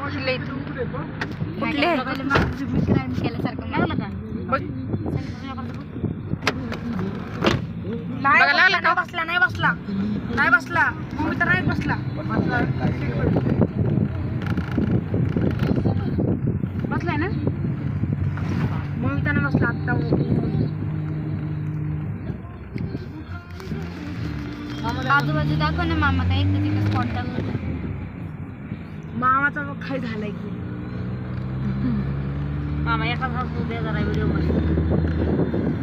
कुठले केल्यासारखं लागलं का बघ नाही लागला का? बसला नाही बसला नाही बसला मम्मी तर नाही बसला बसलाय ना मम्मी तर नाही बसला आता आजूबाजू दाखव ना मामा काय एकदा तिथे स्पॉट दाखव मामाचा मग काय झालाय की मामा एका भाग उभे जरा व्हिडिओ मध्ये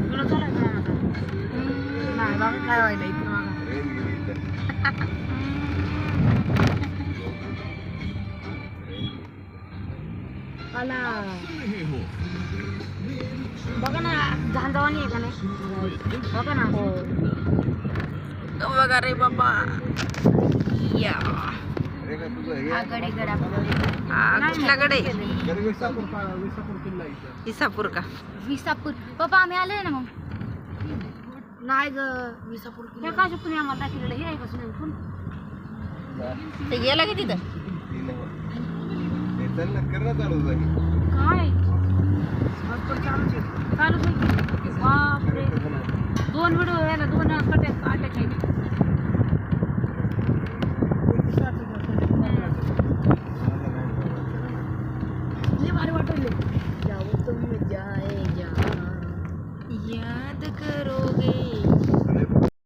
व्हिडिओ झाला का मामाचा नाही बाबा काय व्हायला इथे मामा आला बघा ना झांजावानी आहे का नाही बघा ना हो बघा रे बाबा या गडे गडा कुठला गडे इसापूर का विसापूर पप्पा आम्ही आले ना मग नाही ग विसापूर हे काय तुम्ही आम्हाला दाखवलेलं हे आहे का स्विमिंग पूल ते गेला की तिथं काय चालूच आहे बापरे 2 व्हिडिओ यायला 2